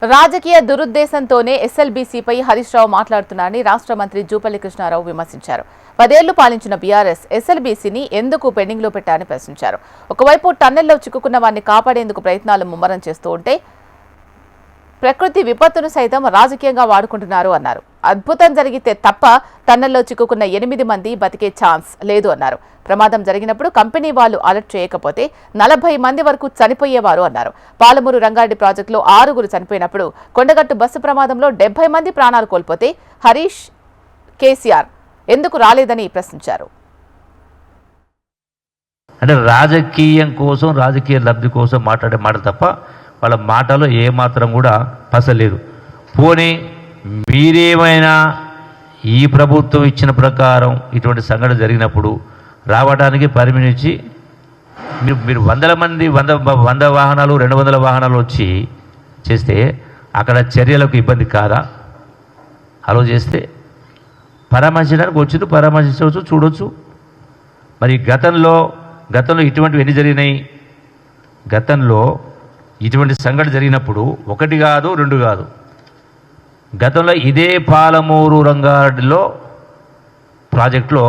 రాజకీయ దురుద్దేశంతోనే ఎస్ఎల్బీసీపై హరీష్ రావు మాట్లాడుతున్నారని రాష్ట్ర మంత్రి జూపల్లి కృష్ణారావు విమర్శించారు. 10 ఏళ్లు పాలించిన బీఆర్ఎస్ ఎస్ఎల్బీసీని ఎందుకు పెండింగ్లో పెట్టారని ప్రశ్నించారు. ఒకవైపు టన్నెల్లో చిక్కుకున్న వారిని కాపాడేందుకు ప్రయత్నాలు ముమ్మరం చేస్తూ ఉంటే ప్రకృతి విపత్తును సైతం రాజకీయంగా వాడుకుంటున్నారు అన్నారు. అద్భుతం జరిగితే తప్ప టన్నెల్లో చిక్కుకున్న 8 మంది బతికే ఛాన్స్ లేదు అన్నారు. ప్రమాదం జరిగినప్పుడు కంపెనీ వాళ్ళు అలర్ట్ చేయకపోతే 40 మంది వరకు చనిపోయేవారు అన్నారు. పాలమూరు రంగారెడ్డి ప్రాజెక్టులో 6 చనిపోయినప్పుడు కొండగట్టు బస్సు ప్రమాదంలో 70 మంది ప్రాణాలు కోల్పోతే హరీష్, కేసీఆర్ ఎందుకు రాలేదని ప్రశ్నించారు. అంటే రాజకీయం కోసం, రాజకీయ లబ్ధి కోసం మాట్లాడే మాట తప్ప వాళ్ళ మాటలో ఏమాత్రం కూడా పసలేదు. పోనీ మీరేమైనా ఈ ప్రభుత్వం ఇచ్చిన ప్రకారం ఇటువంటి సంఘటన జరిగినప్పుడు రావడానికి పర్మిషన్ ఇచ్చి మీరు 100 మంది 100 వాహనాలు 200 వాహనాలు వచ్చి చేస్తే అక్కడ చర్యలకు ఇబ్బంది కాదా? అలో చేస్తే పరామర్శించడానికి వచ్చింది, పరామర్శించవచ్చు, చూడవచ్చు. మరి గతంలో ఇటువంటివి ఎన్ని జరిగినాయి? గతంలో ఇటువంటి సంఘటన జరిగినప్పుడు 1 కాదు 2 కాదు. గతంలో ఇదే పాలమూరు రంగారెడ్డిలో ప్రాజెక్టులో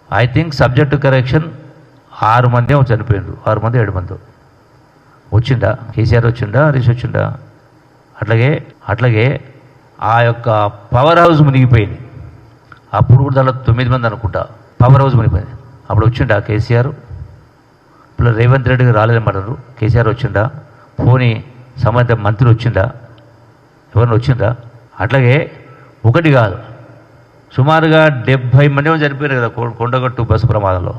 ఐ థింక్ సబ్జెక్టు కరెక్షన్ 6 మంది చనిపోయిండ్రు. 6 మంది 7 మంది వచ్చిందా? కేసీఆర్ వచ్చిండా? హరీష్ వచ్చిండా? అట్లాగే ఆ యొక్క పవర్ హౌస్ మునిగిపోయింది. అప్పుడు కూడా దాంట్లో 9 మంది అనుకుంటా. పవర్ హౌస్ మునిగిపోయింది. అప్పుడు వచ్చిండా కేసీఆర్? ఇప్పుడు రేవంత్ రెడ్డికి రాలేదన్నమాటారు. కేసీఆర్ వచ్చిండా? పోనీ సంబంధిత మంత్రి వచ్చిందా? ఎవరైనా వచ్చిందా? అట్లాగే 1 కాదు, సుమారుగా 70 మంది చనిపోయారు కదా కొండగట్టు బస్సు ప్రమాదంలో.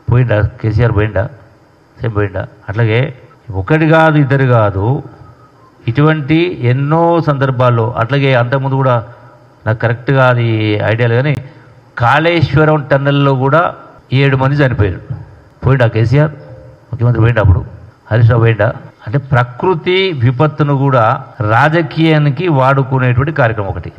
పోయిందా కేసీఆర్? పోయిందా? అట్లాగే 1 కాదు 2 కాదు, ఇటువంటి ఎన్నో సందర్భాల్లో. అట్లాగే అంతకుముందు కూడా నాకు కరెక్ట్గా అది ఐడియా లేదు కానీ కాళేశ్వరం టన్నెల్లో కూడా 7 మంది చనిపోయారు. పోయిండా కేసీఆర్? ముఖ్యమంత్రి పోయిండా? అప్పుడు హరీష్ రావు పోయిండా? అంటే ప్రకృతి విపత్తును కూడా రాజకీయానికి వాడుకునేటువంటి కార్యక్రమం ఒకటి.